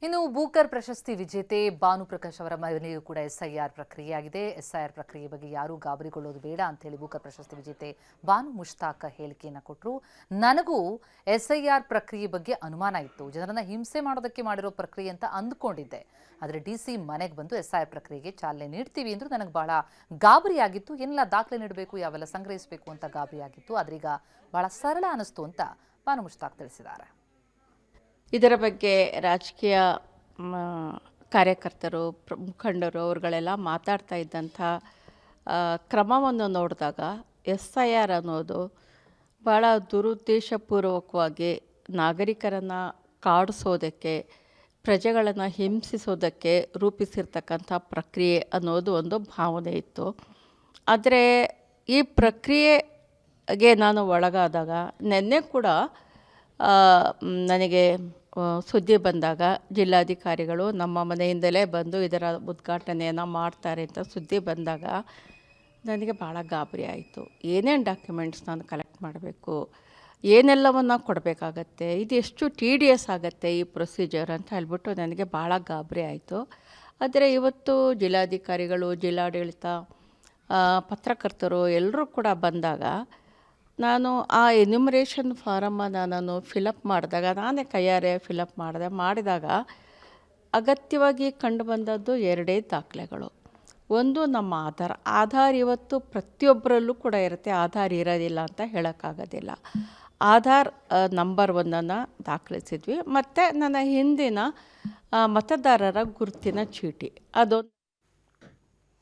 ಇನ್ನು ಬೂಕರ್ ಪ್ರಶಸ್ತಿ ವಿಜೇತೆ ಭಾನುಪ್ರಕಾಶ್ ಅವರ ಮನೆಯೂ ಕೂಡ ಎಸ್ಐಆರ್ ಪ್ರಕ್ರಿಯೆಯಾಗಿದೆ. ಎಸ್ಐಆರ್ ಪ್ರಕ್ರಿಯೆ ಬಗ್ಗೆ ಯಾರೂ ಗಾಬರಿಗೊಳ್ಳೋದು ಬೇಡ ಅಂತ ಹೇಳಿ ಬೂಕರ್ ಪ್ರಶಸ್ತಿ ವಿಜೇತೆ ಬಾನು ಮುಷ್ತಾಕ್ ಹೇಳಿಕೆಯನ್ನು ಕೊಟ್ಟರು. ನನಗೂ ಎಸ್ಐಆರ್ ಪ್ರಕ್ರಿಯೆ ಬಗ್ಗೆ ಅನುಮಾನ ಇತ್ತು. ಜನರನ್ನ ಹಿಂಸೆ ಮಾಡೋದಕ್ಕೆ ಮಾಡಿರೋ ಪ್ರಕ್ರಿಯೆ ಅಂತ ಅಂದುಕೊಂಡಿದ್ದೆ. ಆದರೆ ಡಿಸಿ ಮನೆಗೆ ಬಂದು ಎಸ್ಐಆರ್ ಪ್ರಕ್ರಿಯೆಗೆ ಚಾಲನೆ ನೀಡ್ತೀವಿ ಅಂದ್ರು ನನಗೆ ಬಹಳ ಗಾಬರಿಯಾಗಿತ್ತು. ಏನೆಲ್ಲ ದಾಖಲೆ ನೀಡಬೇಕು, ಯಾವೆಲ್ಲ ಸಂಗ್ರಹಿಸಬೇಕು ಅಂತ ಗಾಬರಿಯಾಗಿತ್ತು. ಆದ್ರೆ ಈಗ ಬಹಳ ಸರಳ ಅನಿಸ್ತು ಅಂತ ಬಾನು ಮುಷ್ತಾಕ್ ತಿಳಿಸಿದ್ದಾರೆ. ಇದರ ಬಗ್ಗೆ ರಾಜಕೀಯ ಕಾರ್ಯಕರ್ತರು ಮುಖಂಡರು ಅವರುಗಳೆಲ್ಲ ಮಾತಾಡ್ತಾ ಇದ್ದಂಥ ಕ್ರಮವನ್ನು ನೋಡಿದಾಗ SIR ಅನ್ನೋದು ಭಾಳ ದುರುದ್ದೇಶಪೂರ್ವಕವಾಗಿ ನಾಗರಿಕರನ್ನು ಕಾಡಿಸೋದಕ್ಕೆ, ಪ್ರಜೆಗಳನ್ನು ಹಿಂಸಿಸೋದಕ್ಕೆ ರೂಪಿಸಿರ್ತಕ್ಕಂಥ ಪ್ರಕ್ರಿಯೆ ಅನ್ನೋದು ಒಂದು ಭಾವನೆ ಇತ್ತು. ಆದರೆ ಈ ಪ್ರಕ್ರಿಯೆಗೆ ನಾನು ಒಳಗಾದಾಗ ನಿನ್ನೆ ಕೂಡ ನನಗೆ ಸುದ್ದಿ ಬಂದಾಗ ಜಿಲ್ಲಾಧಿಕಾರಿಗಳು ನಮ್ಮ ಮನೆಯಿಂದಲೇ ಬಂದು ಇದರ ಉದ್ಘಾಟನೆಯನ್ನು ಮಾಡ್ತಾರೆ ಅಂತ ಸುದ್ದಿ ಬಂದಾಗ ನನಗೆ ಭಾಳ ಗಾಬರಿ ಆಯಿತು. ಏನೇನು ಡಾಕ್ಯುಮೆಂಟ್ಸ್ ನಾನು ಕಲೆಕ್ಟ್ ಮಾಡಬೇಕು, ಏನೆಲ್ಲವನ್ನು ಕೊಡಬೇಕಾಗತ್ತೆ, ಇದು ಎಷ್ಟು TDS ಆಗುತ್ತೆ ಈ ಪ್ರೊಸೀಜರ್ ಅಂತ ಹೇಳ್ಬಿಟ್ಟು ನನಗೆ ಭಾಳ ಗಾಬರಿ ಆಯಿತು. ಆದರೆ ಇವತ್ತು ಜಿಲ್ಲಾಧಿಕಾರಿಗಳು, ಜಿಲ್ಲಾಡಳಿತ, ಪತ್ರಕರ್ತರು ಎಲ್ಲರೂ ಕೂಡ ಬಂದಾಗ ನಾನು ಆ ಎನ್ಯುಮರೇಷನ್ ಫಾರಮನ್ನು ನಾನು ಫಿಲಪ್ ಮಾಡಿದಾಗ, ನಾನೇ ಕೈಯಾರೆ ಫಿಲಪ್ ಮಾಡಿದಾಗ ಅಗತ್ಯವಾಗಿ ಕಂಡು ಬಂದದ್ದು 2 ದಾಖಲೆಗಳು. ಒಂದು ನಮ್ಮ ಆಧಾರ್ ಇವತ್ತು ಪ್ರತಿಯೊಬ್ಬರಲ್ಲೂ ಕೂಡ ಇರುತ್ತೆ, ಆಧಾರ್ ಇರೋದಿಲ್ಲ ಅಂತ ಹೇಳೋಕ್ಕಾಗೋದಿಲ್ಲ. ಆಧಾರ್ ನಂಬರ್ 1 ದಾಖಲಿಸಿದ್ವಿ. ಮತ್ತು ನನ್ನ ಹಿಂದಿನ ಮತದಾರರ ಗುರುತಿನ ಚೀಟಿ ಅದೊಂದು